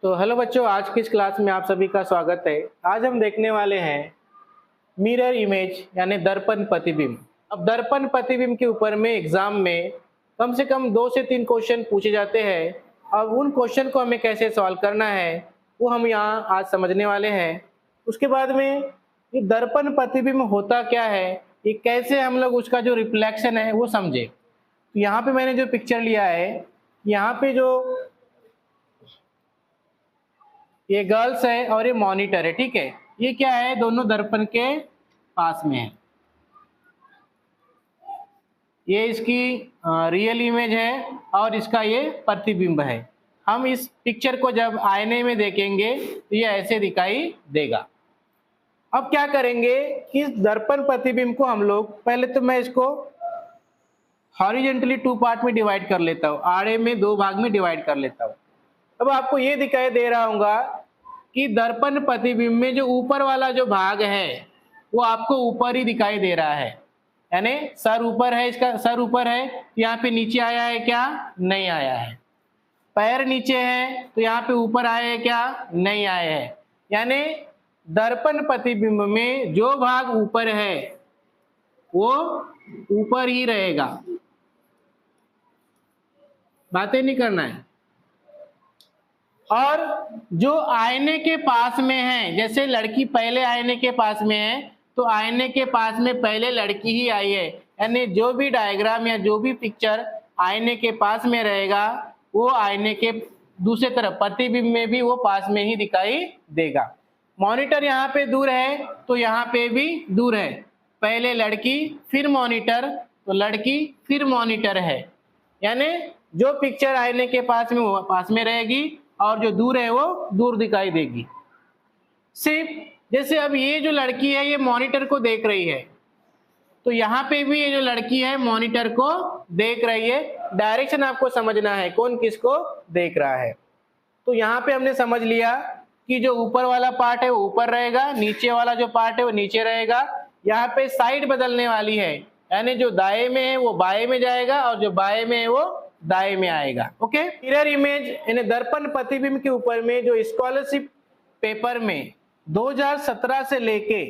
तो हेलो बच्चों, आज की इस क्लास में आप सभी का स्वागत है। आज हम देखने वाले हैं मिरर इमेज यानी दर्पण प्रतिबिंब। अब दर्पण प्रतिबिंब के ऊपर में एग्जाम में कम से कम 2 से 3 क्वेश्चन पूछे जाते हैं। अब उन क्वेश्चन को हमें कैसे सॉल्व करना है वो हम यहाँ आज समझने वाले हैं। उसके बाद में ये दर्पण प्रतिबिंब होता क्या है, ये कैसे हम लोग उसका जो रिफ्लेक्शन है वो समझे। तो यहाँ पे मैंने जो पिक्चर लिया है, यहाँ पे जो ये गर्ल्स है और ये मॉनिटर है, ठीक है। ये क्या है, दोनों दर्पण के पास में है। ये इसकी रियल इमेज है और इसका ये प्रतिबिंब है। हम इस पिक्चर को जब आईने में देखेंगे तो ये ऐसे दिखाई देगा। अब क्या करेंगे कि इस दर्पण प्रतिबिंब को हम लोग पहले तो मैं इसको हॉरिजेंटली 2 पार्ट में डिवाइड कर लेता हूँ, आड़े में 2 भाग में डिवाइड कर लेता हूँ। अब आपको ये दिखाई दे रहा होगा कि दर्पण प्रतिबिंब में जो ऊपर वाला जो भाग है वो आपको ऊपर ही दिखाई दे रहा है, यानी सर ऊपर है, इसका सर ऊपर है तो यहाँ पे नीचे आया है क्या, नहीं आया है। पैर नीचे है तो यहाँ पे ऊपर आए है क्या, नहीं आए हैं। यानी दर्पण प्रतिबिंब में जो भाग ऊपर है वो ऊपर ही रहेगा, बातें नहीं करना है। और जो आईने के पास में है, जैसे लड़की पहले आईने के पास में है तो आईने के पास में पहले लड़की ही आई है, यानी जो भी डायग्राम या जो भी पिक्चर आईने के पास में रहेगा वो आईने के दूसरे तरफ प्रतिबिंब में भी वो पास में ही दिखाई देगा। मॉनिटर यहाँ पे दूर है तो यहाँ पे भी दूर है, पहले लड़की फिर मॉनिटर तो लड़की फिर मॉनिटर है। यानी जो पिक्चर आईने के पास में वो पास में रहेगी और जो दूर है वो दूर दिखाई देगी। सिर्फ जैसे अब ये जो लड़की है ये मॉनिटर को देख रही है तो यहाँ पे भी ये जो लड़की है मॉनिटर को देख रही है। डायरेक्शन आपको समझना है कौन किसको देख रहा है। तो यहाँ पे हमने समझ लिया कि जो ऊपर वाला पार्ट है वो ऊपर रहेगा, नीचे वाला जो पार्ट है वो नीचे रहेगा। यहाँ पे साइड बदलने वाली है, यानी जो दाएं में है वो बाएं में जाएगा और जो बाएं में है वो दाएं में आएगा। ओके, मिरर इमेज यानी दर्पण प्रतिबिंब के ऊपर में जो स्कॉलरशिप पेपर में 2017 से लेके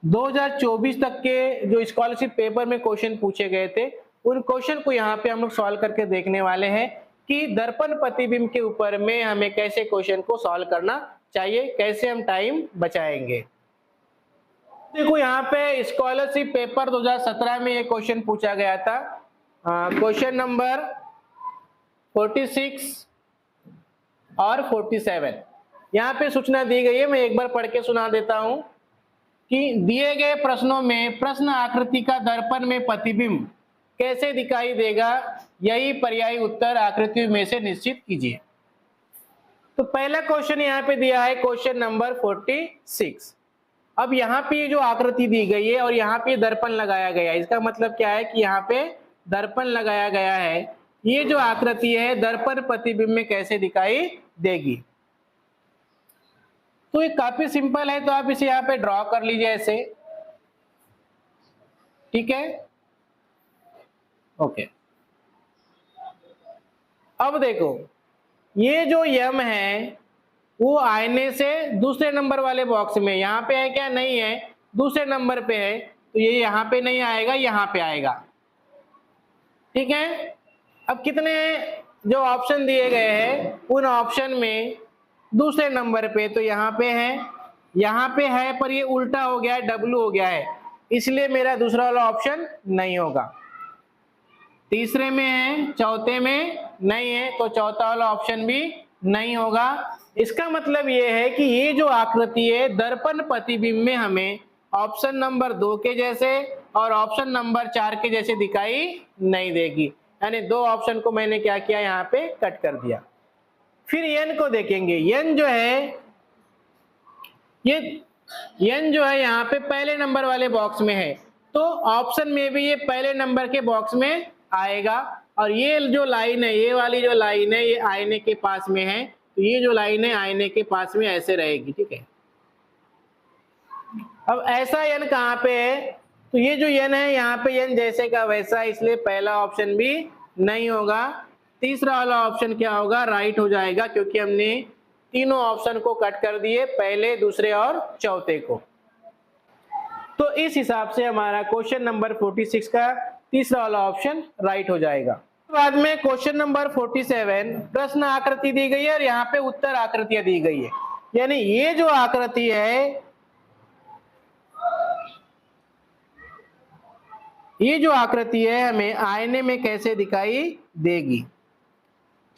2024 तक के जो स्कॉलरशिप पेपर में क्वेश्चन पूछे गए थे उन क्वेश्चन को यहाँ पे हम लोग सॉल्व करके देखने वाले हैं कि दर्पण प्रतिबिंब के ऊपर में हमें कैसे क्वेश्चन को सॉल्व करना चाहिए, कैसे हम टाइम बचाएंगे। देखो यहाँ पे स्कॉलरशिप पेपर 2017 में ये क्वेश्चन पूछा गया था, क्वेश्चन नंबर 46 और 47। यहाँ पे सूचना दी गई है, मैं एक बार पढ़ के सुना देता हूं कि दिए गए प्रश्नों में प्रश्न आकृति का दर्पण में प्रतिबिंब कैसे दिखाई देगा, यही पर्यायी उत्तर आकृति में से निश्चित कीजिए। तो पहला क्वेश्चन यहाँ पे दिया है क्वेश्चन नंबर 46। अब यहाँ पे जो आकृति दी गई है और यहाँ पे दर्पण लगाया गया है, इसका मतलब क्या है कि यहाँ पे दर्पण लगाया गया है। ये जो आकृति है दर्पण प्रतिबिंब में कैसे दिखाई देगी, तो ये काफी सिंपल है। तो आप इसे यहाँ पे ड्रॉ कर लीजिए ऐसे, ठीक है। ओके, अब देखो ये जो यम है वो आईने से दूसरे नंबर वाले बॉक्स में, यहाँ पे है क्या, नहीं है, दूसरे नंबर पे है तो ये यहाँ पे नहीं आएगा, यहाँ पे आएगा, ठीक है। अब कितने जो ऑप्शन दिए गए हैं उन ऑप्शन में दूसरे नंबर पे तो यहाँ पे है पर ये उल्टा हो गया है, डब्लू हो गया है, इसलिए मेरा दूसरा वाला ऑप्शन नहीं होगा। तीसरे में है, चौथे में नहीं है तो चौथा वाला ऑप्शन भी नहीं होगा। इसका मतलब ये है कि ये जो आकृति है दर्पण प्रतिबिंब में हमें ऑप्शन नंबर 2 के जैसे और ऑप्शन नंबर 4 के जैसे दिखाई नहीं देगी, यानी 2 ऑप्शन को मैंने क्या किया, यहाँ पे कट कर दिया। फिर एन को देखेंगे, एन जो है यहाँ पे पहले नंबर वाले बॉक्स में है तो ऑप्शन में भी ये पहले नंबर के बॉक्स में आएगा। और ये जो लाइन है, ये वाली जो लाइन है ये आईने के पास में है तो ये जो लाइन है आईने के पास में ऐसे रहेगी, ठीक है। अब ऐसा एन कहाँ पे है, तो ये जो एन है यहाँ पे एन जैसे का वैसा, इसलिए पहला ऑप्शन भी नहीं होगा। तीसरा वाला ऑप्शन क्या होगा, राइट हो जाएगा, क्योंकि हमने तीनों ऑप्शन को कट कर दिए, पहले, दूसरे और चौथे को। तो इस हिसाब से हमारा क्वेश्चन नंबर 46 का तीसरा वाला ऑप्शन राइट हो जाएगा। बाद में क्वेश्चन नंबर 47 प्रश्न आकृति दी गई है और यहाँ पे उत्तर आकृतियां दी गई है। यानी ये जो आकृति है, ये जो आकृति है हमें आईने में कैसे दिखाई देगी।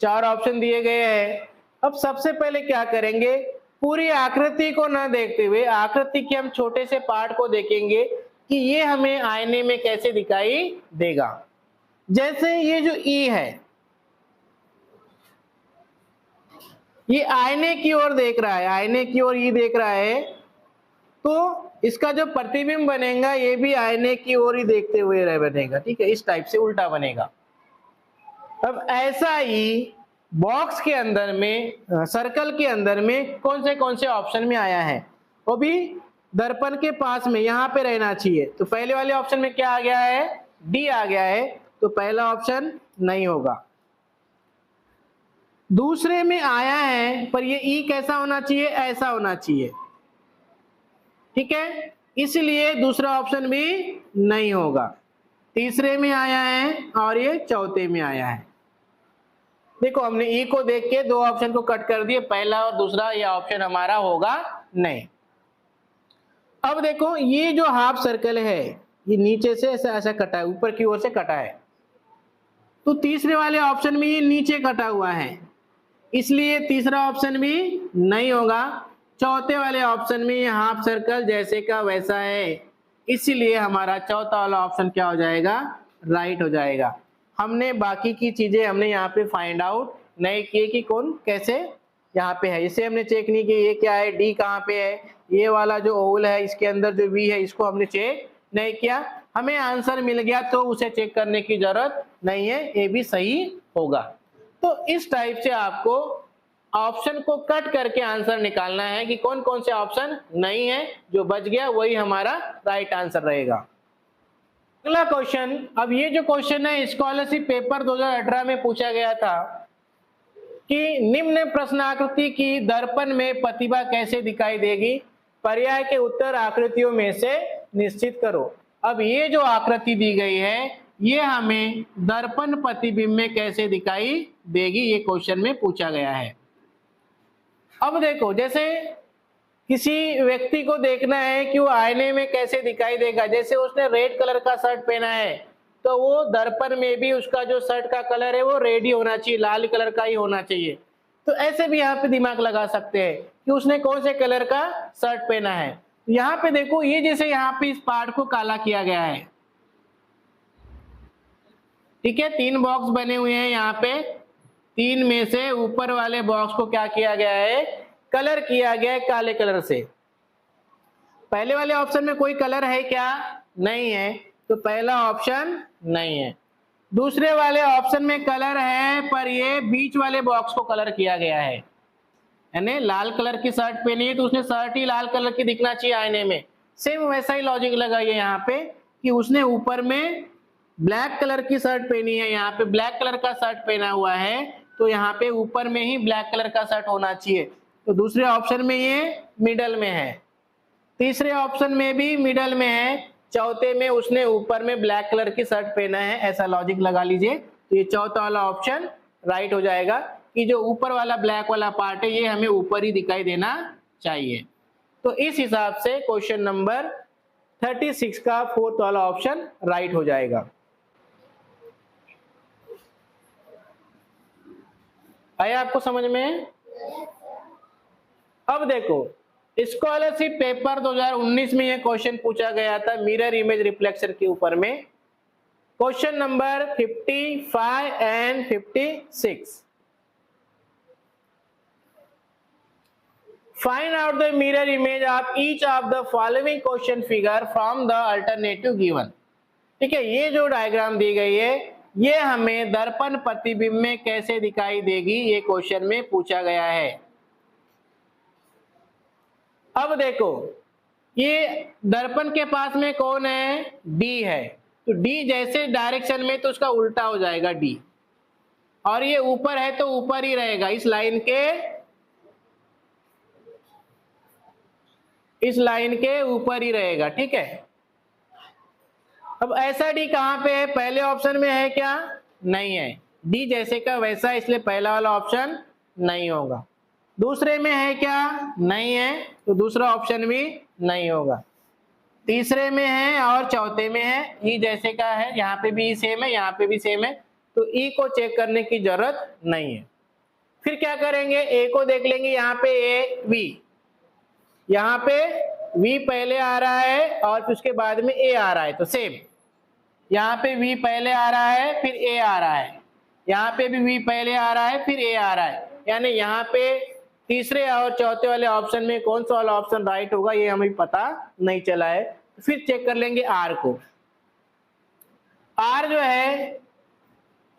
चार ऑप्शन दिए गए हैं। अब सबसे पहले क्या करेंगे, पूरी आकृति को ना देखते हुए आकृति के हम छोटे से पार्ट को देखेंगे कि ये हमें आईने में कैसे दिखाई देगा। जैसे ये जो ई है, ये आईने की ओर देख रहा है, आईने की ओर ई देख रहा है, तो इसका जो प्रतिबिंब बनेगा ये भी आईने की ओर ही देखते हुए बनेगा। ठीक है, इस टाइप से उल्टा बनेगा। अब ऐसा ही बॉक्स के अंदर में, सर्कल के अंदर में कौन से ऑप्शन में आया है, वो भी दर्पण के पास में यहाँ पे रहना चाहिए। तो पहले वाले ऑप्शन में क्या आ गया है, डी आ गया है, तो पहला ऑप्शन नहीं होगा। दूसरे में आया है पर ये ई कैसा होना चाहिए, ऐसा होना चाहिए। ठीक है, इसलिए दूसरा ऑप्शन भी नहीं होगा। तीसरे में आया है और ये चौथे में आया है। देखो हमने ई को देख के दो ऑप्शन को कट कर दिए, पहला और दूसरा, ये ऑप्शन हमारा होगा नहीं। अब देखो ये जो हाफ सर्कल है ये नीचे से ऐसा ऐसा कटा है, ऊपर की ओर से कटा है, तो तीसरे वाले ऑप्शन में ये नीचे कटा हुआ है, इसलिए तीसरा ऑप्शन भी नहीं होगा। चौथे वाले ऑप्शन में ये हाफ सर्कल जैसे का वैसा है, इसीलिए हमारा चौथा वाला ऑप्शन क्या हो जाएगा, राइट हो जाएगा। हमने बाकी की चीजें हमने यहाँ पे फाइंड आउट नहीं किए कि कौन कैसे यहाँ पे है। इसे हमने चेक नहीं किया ये क्या है, डी कहाँ पे है, ये वाला जो ओवल है इसके अंदर जो वी है इसको हमने चेक नहीं किया। हमें आंसर मिल गया तो उसे चेक करने की जरूरत नहीं है, ये भी सही होगा। तो इस टाइप से आपको ऑप्शन को कट करके आंसर निकालना है कि कौन कौन से ऑप्शन नहीं है, जो बच गया वही हमारा राइट आंसर रहेगा। अगला क्वेश्चन, अब ये जो क्वेश्चन है स्कॉलरशिप पेपर 2018 में पूछा गया था कि निम्न प्रश्नाकृति की दर्पण में प्रतिभा कैसे दिखाई देगी, पर्याय के उत्तर आकृतियों में से निश्चित करो। अब ये जो आकृति दी गई है ये हमें दर्पण प्रतिबिंब में कैसे दिखाई देगी, ये क्वेश्चन में पूछा गया है। अब देखो जैसे किसी व्यक्ति को देखना है कि वो आईने में कैसे दिखाई देगा, जैसे उसने रेड कलर का शर्ट पहना है तो वो दर्पण में भी उसका जो शर्ट का कलर है वो रेड ही होना चाहिए, लाल कलर का ही होना चाहिए। तो ऐसे भी यहाँ पे दिमाग लगा सकते हैं कि उसने कौन से कलर का शर्ट पहना है। यहाँ पे देखो ये जैसे यहाँ पे इस पार्ट को काला किया गया है, ठीक है, 3 बॉक्स बने हुए हैं यहाँ पे, 3 में से ऊपर वाले बॉक्स को क्या किया गया है, कलर किया गया है काले कलर से। पहले वाले ऑप्शन में कोई कलर है क्या, नहीं है, तो पहला ऑप्शन नहीं है। दूसरे वाले ऑप्शन में कलर है पर ये बीच वाले बॉक्स को कलर किया गया है, यानी लाल कलर की शर्ट पहनी है तो उसने शर्ट ही लाल कलर की दिखना चाहिए आईने में। सेम वैसा ही लॉजिक लगाइए यहाँ पे कि उसने ऊपर में ब्लैक कलर की शर्ट पहनी है, यहाँ पे ब्लैक कलर का शर्ट पहना हुआ है तो यहाँ पे ऊपर में ही ब्लैक कलर का शर्ट होना चाहिए, तो दूसरे ऑप्शन में ये मिडल में है, तीसरे ऑप्शन में भी मिडल में है, चौथे में उसने ऊपर में ब्लैक कलर की शर्ट पहना है, ऐसा लॉजिक लगा लीजिए। तो ये चौथा वाला ऑप्शन राइट हो जाएगा कि जो ऊपर वाला ब्लैक वाला पार्ट है ये हमें ऊपर ही दिखाई देना चाहिए। तो इस हिसाब से क्वेश्चन नंबर 36 का 4th वाला ऑप्शन राइट हो जाएगा। आया आपको समझ में? अब देखो स्कॉलरशिप पेपर 2019 में यह क्वेश्चन पूछा गया था मिरर इमेज रिफ्लेक्शन के ऊपर में, question number 55 and 56। Find out the mirror image of each of the following question figure from the alternative given. ठीक है, ये जो डायग्राम दी गई है ये हमें दर्पण प्रतिबिंब में कैसे दिखाई देगी, ये क्वेश्चन में पूछा गया है। अब देखो ये दर्पण के पास में कौन है, डी है, तो डी जैसे डायरेक्शन में तो उसका उल्टा हो जाएगा डी, और ये ऊपर है तो ऊपर ही रहेगा, इस लाइन के ऊपर ही रहेगा, ठीक है। अब ऐसा डी कहां पे है, पहले ऑप्शन में है क्या, नहीं है, डी जैसे का वैसा, इसलिए पहला वाला ऑप्शन नहीं होगा। दूसरे में है क्या, नहीं है, तो दूसरा ऑप्शन भी नहीं होगा। तीसरे में है और चौथे में है, ई जैसे का है, यहाँ पे भी सेम है, यहाँ पे भी सेम है, तो ई को चेक करने की जरूरत नहीं है। फिर क्या करेंगे, ए को देख लेंगे, यहाँ पे ए वी, यहाँ पे वी पहले आ रहा है और फिर उसके बाद में ए आ रहा है, तो सेम यहाँ पे वी पहले आ रहा है फिर ए आ रहा है, यहाँ पे भी वी पहले आ रहा है फिर ए आ रहा है, यानी यहाँ पे तीसरे और चौथे वाले ऑप्शन में कौन सा वाला ऑप्शन राइट होगा ये हमें पता नहीं चला है। फिर चेक कर लेंगे आर को, आर जो है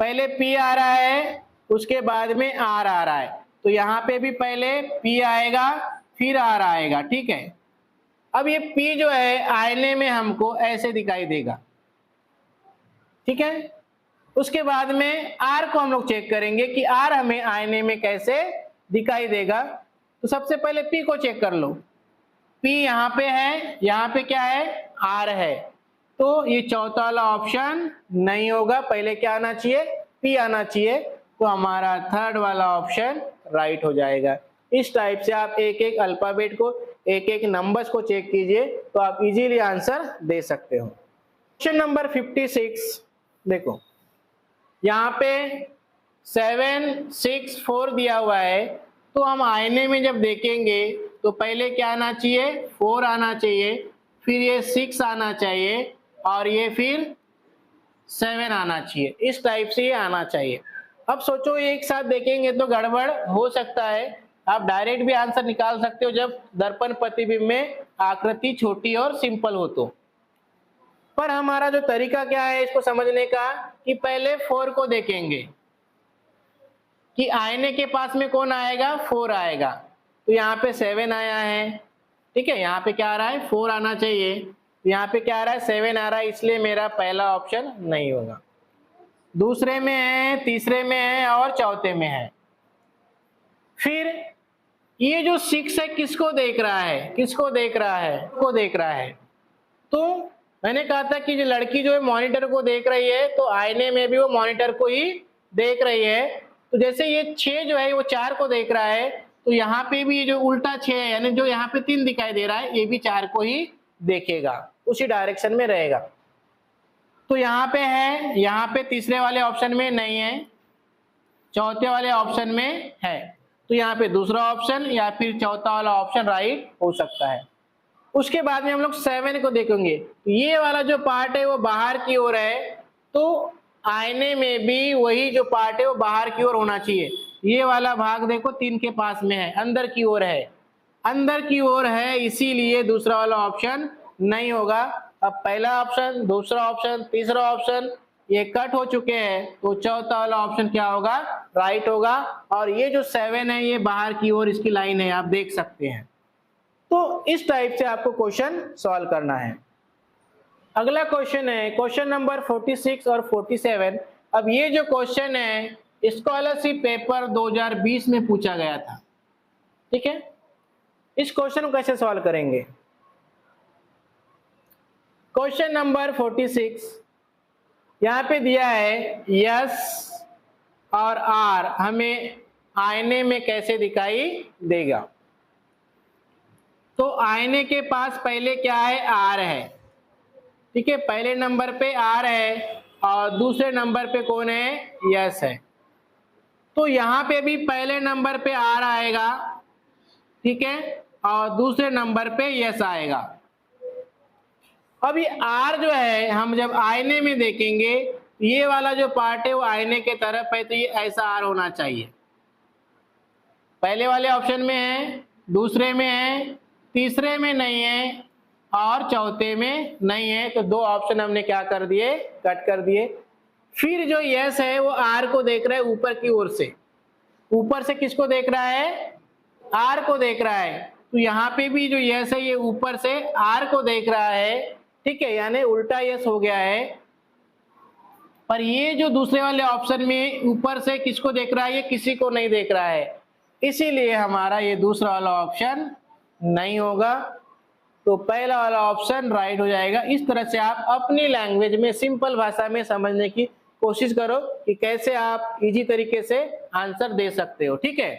पहले पी आ रहा है उसके बाद में आर आ रहा है, तो यहाँ पे भी पहले पी आएगा फिर आर आएगा, ठीक है। अब ये पी जो है आईने में हमको ऐसे दिखाई देगा, ठीक है। उसके बाद में आर को हम लोग चेक करेंगे कि आर हमें आईने में कैसे दिखाई देगा। तो सबसे पहले पी को चेक कर लो, पी यहाँ पे है, यहाँ पे क्या है, आर है, तो ये चौथा वाला ऑप्शन नहीं होगा, पहले क्या आना चाहिए, पी आना चाहिए, तो हमारा थर्ड वाला ऑप्शन राइट हो जाएगा। इस टाइप से आप एक एक अल्फाबेट को, एक एक नंबर्स को चेक कीजिए तो आप इजीली आंसर दे सकते हो। क्वेश्चन नंबर 56 देखो, यहाँ पे 7 6 4 दिया हुआ है, तो हम आईने में जब देखेंगे तो पहले क्या आना चाहिए, 4 आना चाहिए, फिर ये 6 आना चाहिए और ये फिर 7 आना चाहिए, इस टाइप से ये आना चाहिए। अब सोचो एक साथ देखेंगे तो गड़बड़ हो सकता है, आप डायरेक्ट भी आंसर निकाल सकते हो जब दर्पण प्रतिबिंब में आकृति छोटी और सिंपल हो तो। पर हमारा जो तरीका क्या है इसको समझने का, कि पहले 4 को देखेंगे कि आईने के पास में कौन आएगा, 4 आएगा, तो यहाँ पे 7 आया है, ठीक है, यहाँ पे क्या आ रहा है, 4 आना चाहिए, यहाँ पे क्या आ रहा है, 7 आ रहा है, इसलिए मेरा पहला ऑप्शन नहीं होगा। दूसरे में है, तीसरे में है और चौथे में है। फिर ये जो 6 है किसको देख रहा है, किसको देख रहा है, को देख रहा है। तो मैंने कहा था कि जो लड़की जो है मॉनिटर को देख रही है, तो आईने में भी वो मॉनिटर को ही देख रही है। तो जैसे ये 6 जो है वो 4 को देख रहा है, तो यहाँ पे भी जो उल्टा 6 है, यानी जो यहाँ पे 3 दिखाई दे रहा है, ये भी 4 को ही देखेगा, उसी डायरेक्शन में रहेगा। तो यहाँ पे है, यहाँ पे तीसरे वाले ऑप्शन में नहीं है, चौथे वाले ऑप्शन में है, तो यहाँ पे दूसरा ऑप्शन या फिर चौथा वाला ऑप्शन राइट हो सकता है। उसके बाद में हम लोग 7 को देखेंगे, तो ये वाला जो पार्ट है वो बाहर की ओर है, तो आईने में भी वही जो पार्ट है वो बाहर की ओर होना चाहिए। ये वाला भाग देखो 3 के पास में है, अंदर की ओर है, अंदर की ओर है, इसीलिए दूसरा वाला ऑप्शन नहीं होगा। अब पहला ऑप्शन, दूसरा ऑप्शन, तीसरा ऑप्शन ये कट हो चुके हैं, तो चौथा वाला ऑप्शन क्या होगा, राइट होगा। और ये जो 7 है ये बाहर की ओर इसकी लाइन है, आप देख सकते हैं। तो इस टाइप से आपको क्वेश्चन सॉल्व करना है। अगला क्वेश्चन है क्वेश्चन नंबर 46 और 47। अब ये जो क्वेश्चन है स्कॉलरशिप पेपर 2020 में पूछा गया था, ठीक है। इस क्वेश्चन को कैसे सॉल्व करेंगे, क्वेश्चन नंबर 46 यहाँ पे दिया है यस और आर हमें आईने में कैसे दिखाई देगा। तो आईने के पास पहले क्या है, आर है, ठीक है, पहले नंबर पे आर है और दूसरे नंबर पे कौन है, यस है। तो यहाँ पे भी पहले नंबर पे आर आएगा, ठीक है, और दूसरे नंबर पे यस आएगा। अब ये आर जो है हम जब आईने में देखेंगे, ये वाला जो पार्ट है वो आईने के तरफ है, तो ये ऐसा आर होना चाहिए। पहले वाले ऑप्शन में है, दूसरे में है, तीसरे में नहीं है और चौथे में नहीं है, तो 2 ऑप्शन हमने क्या कर दिए, कट कर दिए। फिर जो यस है वो आर को देख रहा है ऊपर की ओर से, ऊपर से किसको देख रहा है, आर को देख रहा है, तो यहाँ पे भी जो यस है ये ऊपर से आर को देख रहा है, ठीक है, यानी उल्टा यस हो गया है। पर ये जो दूसरे वाले ऑप्शन में ऊपर से किसको देख रहा है, ये किसी को नहीं देख रहा है, इसीलिए हमारा ये दूसरा वाला ऑप्शन नहीं होगा। तो पहला वाला ऑप्शन राइट हो जाएगा। इस तरह से आप अपनी लैंग्वेज में सिंपल भाषा में समझने की कोशिश करो कि कैसे आप इजी तरीके से आंसर दे सकते हो, ठीक है।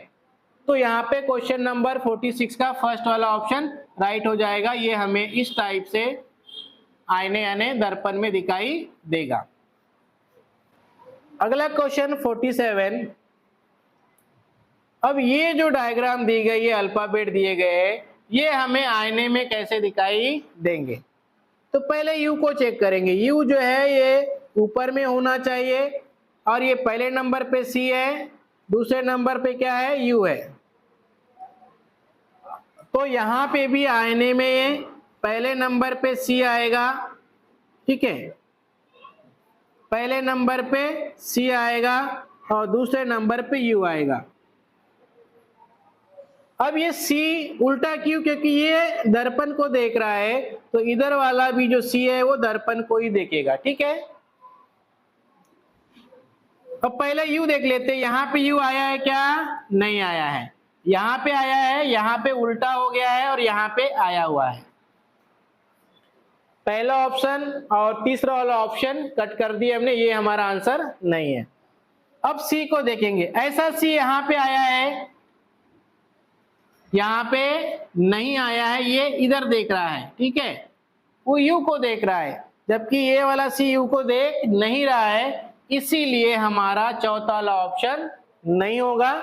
तो यहाँ पे क्वेश्चन नंबर 46 का फर्स्ट वाला ऑप्शन राइट हो जाएगा। ये हमें इस टाइप से आईने यानी दर्पण में दिखाई देगा। अगला क्वेश्चन 47। अब ये जो डायग्राम दी गई है, अल्फाबेट दिए गए हैं, ये हमें आईने में कैसे दिखाई देंगे। तो पहले यू को चेक करेंगे। यू जो है ये ऊपर में होना चाहिए और ये पहले नंबर पे सी है, दूसरे नंबर पे क्या है, यू है। तो यहाँ पे भी आईने में पहले नंबर पे सी आएगा, ठीक है, पहले नंबर पे सी आएगा और दूसरे नंबर पे यू आएगा। अब ये सी उल्टा क्यों, क्योंकि ये दर्पण को देख रहा है, तो इधर वाला भी जो सी है वो दर्पण को ही देखेगा, ठीक है। अब पहले यू देख लेते हैं। यहाँ पे यू आया है क्या, नहीं आया है। यहाँ पे आया है, यहाँ पे उल्टा हो गया है और यहाँ पे आया हुआ है। पहला ऑप्शन और तीसरा वाला ऑप्शन कट कर दिए हमने, ये हमारा आंसर नहीं है। अब सी को देखेंगे। ऐसा सी यहाँ पे आया है, यहाँ पे नहीं आया है, ये इधर देख रहा है, ठीक है, वो यू को देख रहा है, जबकि ये वाला सी यू को देख नहीं रहा है, इसीलिए हमारा चौथा वाला ऑप्शन नहीं होगा।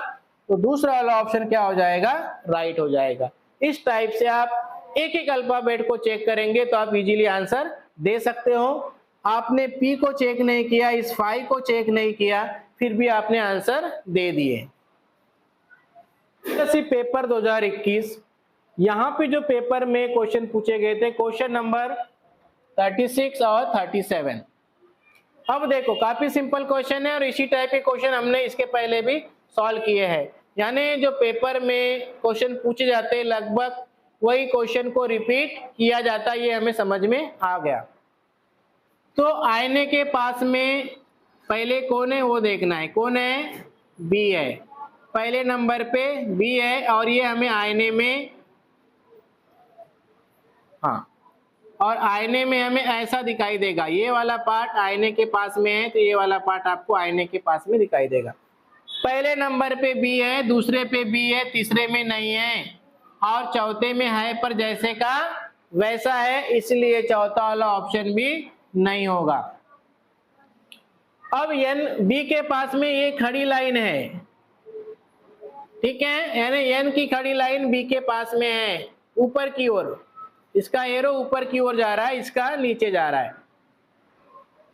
तो दूसरा वाला ऑप्शन क्या हो जाएगा, राइट हो जाएगा। इस टाइप से आप एक एक अल्फाबेट को चेक करेंगे तो आप इजीली आंसर दे सकते हो। आपने पी को चेक नहीं किया, इस फाई को चेक नहीं किया, फिर भी आपने आंसर दे दिए। पेपर 2021, यहाँ पे जो पेपर में क्वेश्चन पूछे गए थे, क्वेश्चन नंबर 36 और 37। अब देखो काफी सिंपल क्वेश्चन है और इसी टाइप के क्वेश्चन हमने इसके पहले भी सॉल्व किए हैं। यानी जो पेपर में क्वेश्चन पूछे जाते हैं लगभग वही क्वेश्चन को रिपीट किया जाता है, ये हमें समझ में आ गया। तो आईने के पास में पहले कौन है वो देखना है। कौन है, बी है, पहले नंबर पे बी है और ये हमें आईने में, हाँ, और आईने में हमें ऐसा दिखाई देगा। ये वाला पार्ट आईने के पास में है तो ये वाला पार्ट आपको आईने के पास में दिखाई देगा। पहले नंबर पे बी है, दूसरे पे बी है, तीसरे में नहीं है और चौथे में है, पर जैसे का वैसा है, इसलिए चौथा वाला ऑप्शन भी नहीं होगा। अब एन बी के पास में ये खड़ी लाइन है, ठीक है, यानी एन की खड़ी लाइन बी के पास में है ऊपर की ओर। इसका एरो ऊपर की ओर जा रहा है, इसका नीचे जा रहा है।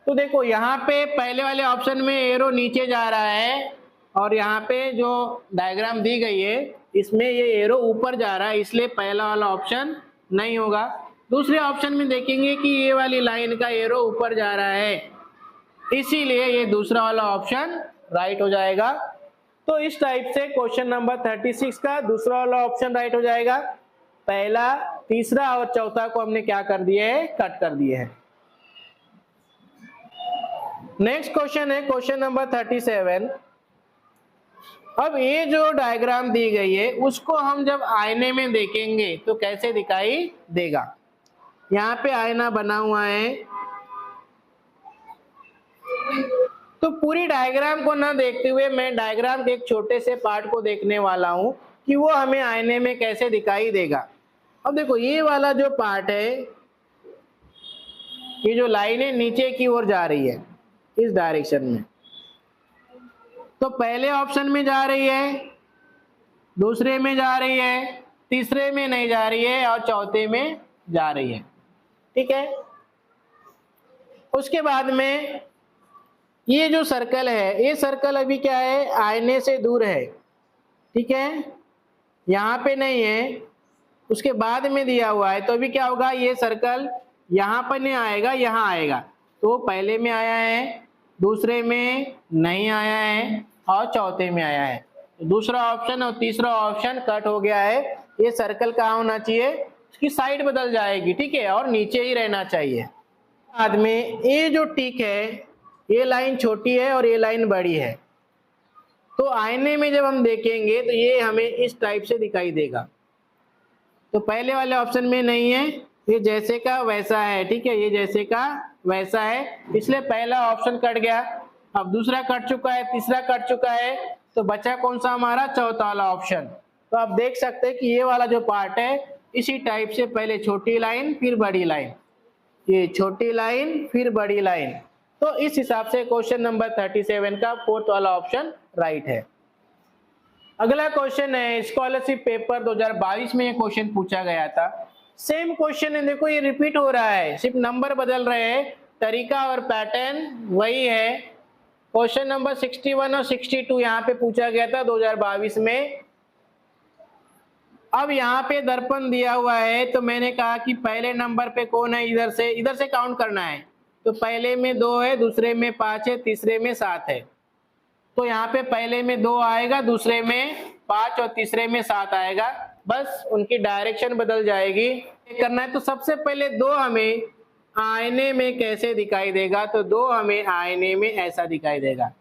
तो देखो यहाँ पे पहले वाले ऑप्शन में एरो नीचे जा रहा है और यहाँ पे जो डायग्राम दी गई है इसमें ये एरो ऊपर जा रहा है, इसलिए पहला वाला ऑप्शन नहीं होगा। दूसरे ऑप्शन में देखेंगे कि ये वाली लाइन का एरो ऊपर जा रहा है, इसीलिए ये दूसरा वाला ऑप्शन राइट हो जाएगा। तो इस टाइप से क्वेश्चन नंबर 36 का दूसरा वाला ऑप्शन राइट हो जाएगा। पहला, तीसरा और चौथा को हमने क्या कर दिए है, कट कर दिए हैं। नेक्स्ट क्वेश्चन है क्वेश्चन नंबर 37। अब ये जो डायग्राम दी गई है उसको हम जब आईने में देखेंगे तो कैसे दिखाई देगा। यहाँ पे आईना बना हुआ है, तो पूरी डायग्राम को ना देखते हुए मैं डायग्राम के एक छोटे से पार्ट को देखने वाला हूं कि वो हमें आईने में कैसे दिखाई देगा। अब देखो ये वाला जो पार्ट है, ये जो लाइनें नीचे की ओर जा रही है इस डायरेक्शन में, तो पहले ऑप्शन में जा रही है, दूसरे में जा रही है, तीसरे में नहीं जा रही है और चौथे में जा रही है, ठीक है। उसके बाद में ये जो सर्कल है, ये सर्कल अभी क्या है, आईने से दूर है, ठीक है, यहाँ पे नहीं है, उसके बाद में दिया हुआ है। तो अभी क्या होगा, ये सर्कल यहाँ पर नहीं आएगा, यहाँ आएगा। तो पहले में आया है, दूसरे में नहीं आया है और चौथे में आया है। तो दूसरा ऑप्शन और तीसरा ऑप्शन कट हो गया है। ये सर्कल कहाँ होना चाहिए, इसकी साइड बदल जाएगी, ठीक है, और नीचे ही रहना चाहिए। बाद में ये जो टिक है ये लाइन छोटी है और ये लाइन बड़ी है। तो आईने में जब हम देखेंगे तो ये हमें इस टाइप से दिखाई देगा। तो पहले वाले ऑप्शन में नहीं है, ये जैसे का वैसा है, ठीक है, ये जैसे का वैसा है, इसलिए पहला ऑप्शन कट गया। अब दूसरा कट चुका है, तीसरा कट चुका है, तो बचा कौन सा हमारा, चौथा वाला ऑप्शन। तो आप देख सकते हैं कि ये वाला जो पार्ट है इसी टाइप से, पहले छोटी लाइन फिर बड़ी लाइन, ये छोटी लाइन फिर बड़ी लाइन। तो इस हिसाब से क्वेश्चन नंबर 37 का फोर्थ वाला ऑप्शन राइट है। अगला क्वेश्चन है, स्कॉलरशिप पेपर 2022 में ये क्वेश्चन पूछा गया था। सेम क्वेश्चन है, देखो ये रिपीट हो रहा है, सिर्फ नंबर बदल रहे हैं, तरीका और पैटर्न वही है। क्वेश्चन नंबर 61 और 62 यहाँ पे पूछा गया था 2022 में। अब यहाँ पे दर्पण दिया हुआ है, तो मैंने कहा कि पहले नंबर पे कौन है, इधर से काउंट करना है। तो पहले में 2 है, दूसरे में 5 है, तीसरे में 7 है। तो यहाँ पे पहले में 2 आएगा, दूसरे में 5 और तीसरे में 7 आएगा, बस उनकी डायरेक्शन बदल जाएगी। करना है तो सबसे पहले 2 हमें आईने में कैसे दिखाई देगा, तो 2 हमें आईने में ऐसा दिखाई देगा।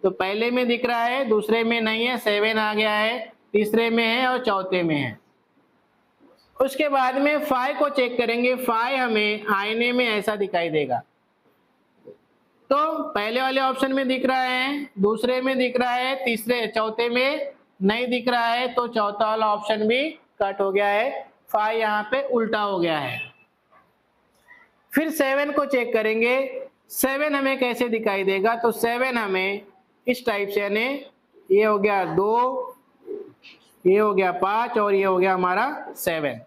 तो पहले में दिख रहा है, दूसरे में नहीं है, 7 आ गया है, तीसरे में है और चौथे में है। उसके बाद में 5 को चेक करेंगे, 5 हमें आईने में ऐसा दिखाई देगा। तो पहले वाले ऑप्शन में दिख रहा है, दूसरे में दिख रहा है, चौथे में नहीं दिख रहा है, तो चौथा वाला ऑप्शन भी कट हो गया है, 5 यहाँ पे उल्टा हो गया है। फिर 7 को चेक करेंगे, 7 हमें कैसे दिखाई देगा, तो 7 हमें इस टाइप से, यानी ये हो गया 2, ये हो गया 5 और ये हो गया हमारा 7।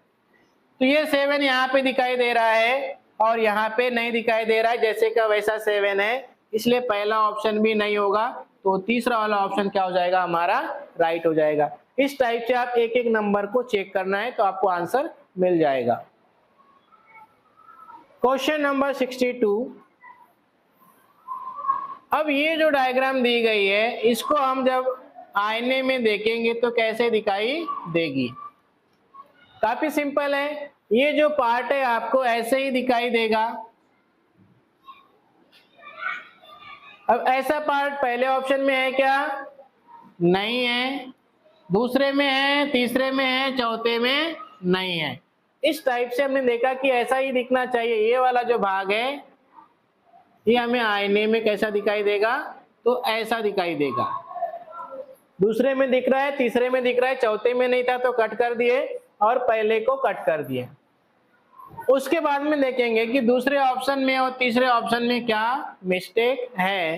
तो ये 7 यहाँ पे दिखाई दे रहा है और यहाँ पे नहीं दिखाई दे रहा है, जैसे का वैसा 7 है, इसलिए पहला ऑप्शन भी नहीं होगा। तो तीसरा वाला ऑप्शन क्या हो जाएगा, हमारा राइट हो जाएगा। इस टाइप से आप एक एक नंबर को चेक करना है तो आपको आंसर मिल जाएगा। Question number 62। अब ये जो डायग्राम दी गई है, इसको हम जब आईने में देखेंगे तो कैसे दिखाई देगी। काफी सिंपल है, ये जो पार्ट है आपको ऐसे ही दिखाई देगा। अब ऐसा पार्ट पहले ऑप्शन में है क्या, नहीं है, दूसरे में है, तीसरे में है, चौथे में नहीं है। इस टाइप से हमने देखा कि ऐसा ही दिखना चाहिए। ये वाला जो भाग है ये हमें आईने में कैसा दिखाई देगा, तो ऐसा दिखाई देगा। दूसरे में दिख रहा है, तीसरे में दिख रहा है, चौथे में नहीं था तो कट कर दिए और पहले को कट कर दिए। उसके बाद में देखेंगे कि दूसरे ऑप्शन में और तीसरे ऑप्शन में क्या मिस्टेक है।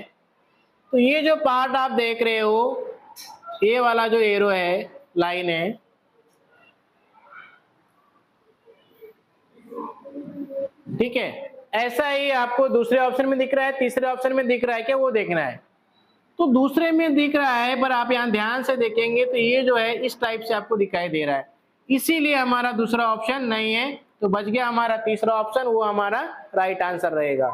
तो ये जो पार्ट आप देख रहे हो, ये वाला जो एरो है, लाइन है, ठीक है, ऐसा ही आपको दूसरे ऑप्शन में दिख रहा है, तीसरे ऑप्शन में दिख रहा है क्या, वो देखना है। तो दूसरे में दिख रहा है, पर आप यहाँ ध्यान से देखेंगे तो ये जो है इस टाइप से आपको दिखाई दे रहा है, इसीलिए हमारा दूसरा ऑप्शन नहीं है। तो बच गया हमारा तीसरा ऑप्शन, वो हमारा राइट आंसर रहेगा।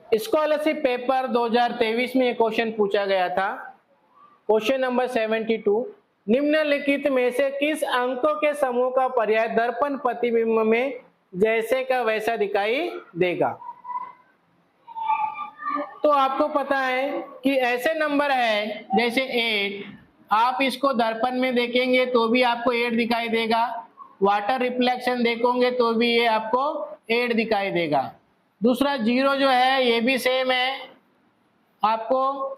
स्कॉलरशिप पेपर 2023 में ये क्वेश्चन पूछा गया था। क्वेश्चन नंबर 72, निम्नलिखित में से किस अंकों के समूह का पर्याय दर्पण प्रतिबिंब में जैसे का वैसा दिखाई देगा। तो आपको पता है कि ऐसे नंबर है जैसे 8, आप इसको दर्पण में देखेंगे तो भी आपको 8 दिखाई देगा, वाटर रिफ्लेक्शन देखोगे तो भी ये आपको 8 दिखाई देगा। दूसरा 0 जो है ये भी सेम है, आपको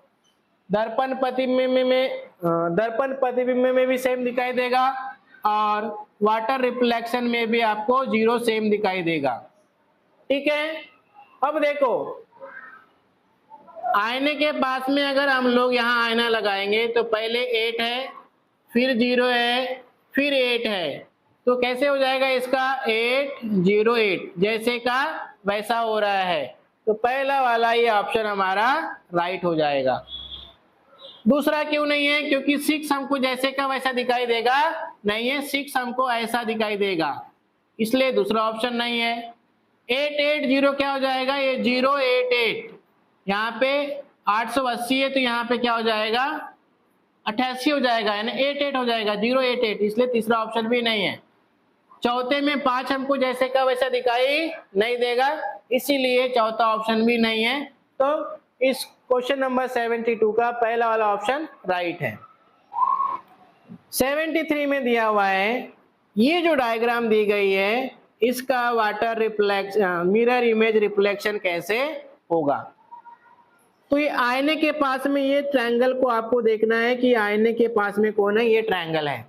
दर्पण प्रतिबिंब में भी सेम दिखाई देगा और वाटर रिफ्लेक्शन में भी आपको 0 सेम दिखाई देगा। ठीक है, अब देखो आईने के पास में अगर हम लोग यहाँ आईना लगाएंगे तो पहले 8 है, फिर 0 है, फिर 8 है, तो कैसे हो जाएगा इसका 8 0 8, जैसे का वैसा हो रहा है। तो पहला वाला ये ऑप्शन हमारा राइट हो जाएगा। दूसरा क्यों नहीं है, क्योंकि 6 हमको जैसे का वैसा दिखाई देगा नहीं है, 6 हमको ऐसा दिखाई देगा, इसलिए दूसरा ऑप्शन नहीं है। 8 8 0 क्या हो जाएगा, ये 0 8 8, यहाँ पे 880 है तो यहाँ पे क्या हो जाएगा 88 हो जाएगा, यानी 8 8 हो जाएगा, 0 8 8, इसलिए तीसरा ऑप्शन भी नहीं है। चौथे में 5 हमको जैसे का वैसा दिखाई नहीं देगा, इसीलिए चौथा ऑप्शन भी नहीं है। तो इस क्वेश्चन नंबर 72 का पहला वाला ऑप्शन राइट है। 73 में दिया हुआ है, ये जो डायग्राम दी गई है इसका water reflection mirror image reflection कैसे होगा। तो ये आईने के पास में ये ट्रायंगल को आपको देखना है कि आईने के पास में कौन है, ये ट्रायंगल है।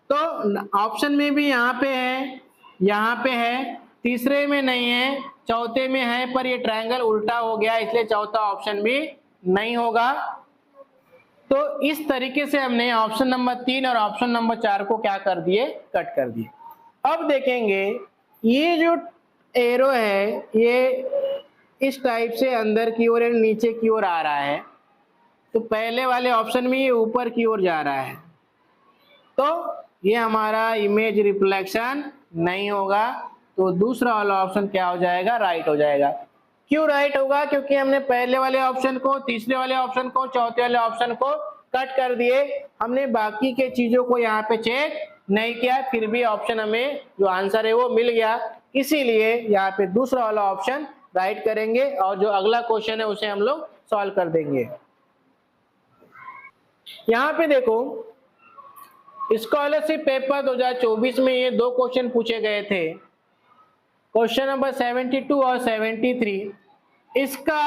तो ऑप्शन में भी यहाँ पे है, यहाँ पे है, तीसरे में नहीं है, चौथे में है, पर ये ट्रायंगल उल्टा हो गया इसलिए चौथा ऑप्शन भी नहीं होगा। तो इस तरीके से हमने ऑप्शन नंबर 3 और ऑप्शन नंबर 4 को क्या कर दिए, कट कर दिए। अब देखेंगे ये जो एरो है ये इस टाइप से अंदर की ओर नीचे की ओर आ रहा है, तो पहले वाले ऑप्शन में ये ऊपर की ओर जा रहा है, तो ये हमारा इमेज रिफ्लेक्शन नहीं होगा। तो दूसरा वाला ऑप्शन क्या हो जाएगा, राइट हो जाएगा। क्यों राइट होगा, क्योंकि हमने पहले वाले ऑप्शन को, तीसरे वाले ऑप्शन को, चौथे वाले ऑप्शन को कट कर दिए, हमने बाकी के चीजों को यहाँ पे चेक नहीं किया, फिर भी ऑप्शन हमें जो आंसर है वो मिल गया, इसीलिए यहाँ पे दूसरा वाला ऑप्शन राइट करेंगे और जो अगला क्वेश्चन है उसे हम लोग सॉल्व कर देंगे। यहाँ पे देखो स्कॉलरशिप पेपर 2024 में ये दो क्वेश्चन पूछे गए थे, क्वेश्चन नंबर 72 और 73। इसका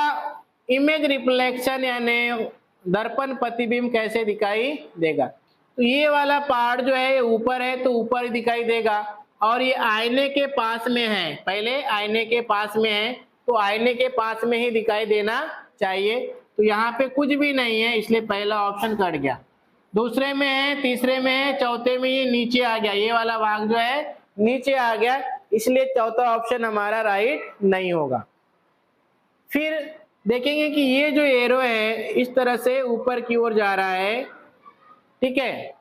इमेज रिफ्लेक्शन यानी दर्पण प्रतिबिंब कैसे दिखाई देगा। तो ये वाला पार्ट जो है ऊपर है तो ऊपर ही दिखाई देगा, और ये आईने के पास में है, पहले आईने के पास में है तो आईने के पास में ही दिखाई देना चाहिए। तो यहाँ पे कुछ भी नहीं है इसलिए पहला ऑप्शन कट गया। दूसरे में है, तीसरे में है, चौथे में ये नीचे आ गया, ये वाला भाग जो है नीचे आ गया, इसलिए चौथा ऑप्शन हमारा राइट नहीं होगा। फिर देखेंगे कि ये जो एरो है इस तरह से ऊपर की ओर जा रहा है, ठीक है,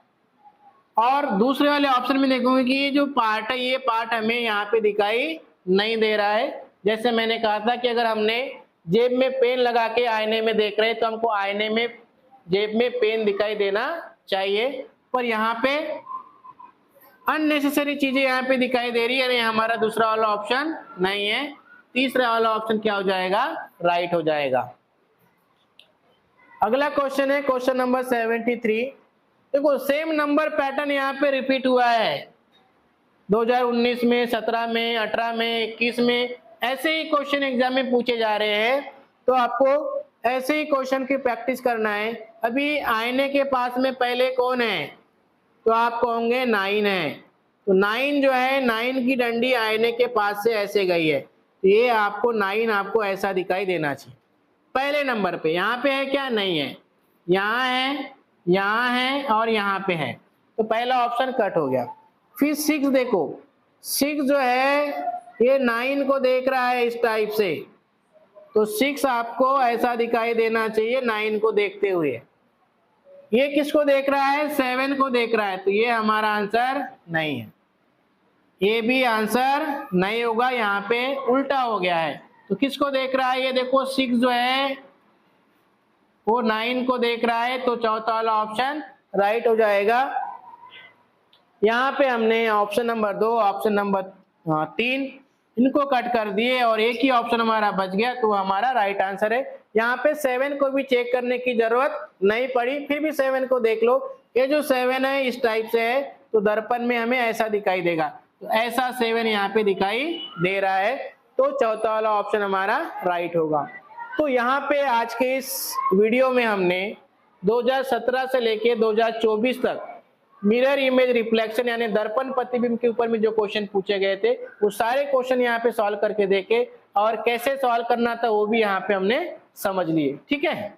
और दूसरे वाले ऑप्शन में देखोगे कि ये जो पार्ट है ये पार्ट हमें यहाँ पे दिखाई नहीं दे रहा है। जैसे मैंने कहा था कि अगर हमने जेब में पेन लगा के आईने में देख रहे हैं तो हमको आईने में जेब में पेन दिखाई देना चाहिए, पर यहाँ पे अननेसेसरी चीजें यहाँ पे दिखाई दे रही है, यानी हमारा दूसरा वाला ऑप्शन नहीं है, तीसरा वाला ऑप्शन क्या हो जाएगा, राइट हो जाएगा। अगला क्वेश्चन है क्वेश्चन नंबर 73। देखो सेम नंबर पैटर्न यहाँ पे रिपीट हुआ है 2019 में, 17 में, 18 में, 21 में, ऐसे ही क्वेश्चन एग्जाम में पूछे जा रहे हैं, तो आपको ऐसे ही क्वेश्चन की प्रैक्टिस करना है। अभी आईने के पास में पहले कौन है, तो आप कहोगे 9 है, तो 9 जो है 9 की डंडी आईने के पास से ऐसे गई है, तो ये आपको 9 आपको ऐसा दिखाई देना चाहिए पहले नंबर पे। यहाँ पे है क्या, नहीं है, यहाँ है, यहाँ है और यहाँ पे है, तो पहला ऑप्शन कट हो गया। फिर 6 देखो, 6 जो है ये 9 को देख रहा है इस टाइप से, तो 6 आपको ऐसा दिखाई देना चाहिए 9 को देखते हुए। ये किसको देख रहा है, 7 को देख रहा है, तो ये हमारा आंसर नहीं है, ये भी आंसर नहीं होगा, यहाँ पे उल्टा हो गया है। तो किसको देख रहा है, ये देखो 6 जो है वो 9 को देख रहा है, तो चौथा वाला ऑप्शन राइट हो जाएगा। यहाँ पे हमने ऑप्शन नंबर 2, ऑप्शन नंबर 3 इनको कट कर दिए और एक ही ऑप्शन हमारा बच गया, तो हमारा राइट आंसर है। यहाँ पे 7 को भी चेक करने की जरूरत नहीं पड़ी, फिर भी 7 को देख लो, ये जो 7 है इस टाइप से है, तो दर्पण में हमें ऐसा दिखाई देगा, तो ऐसा 7 यहाँ पे दिखाई दे रहा है, तो चौथा वाला ऑप्शन हमारा राइट होगा। तो यहाँ पे आज के इस वीडियो में हमने 2017 से लेके 2024 तक मिरर इमेज रिफ्लेक्शन यानी दर्पण प्रतिबिंब के ऊपर में जो क्वेश्चन पूछे गए थे वो सारे क्वेश्चन यहाँ पे सॉल्व करके देखे, और कैसे सॉल्व करना था वो भी यहाँ पे हमने समझ लिए, ठीक है।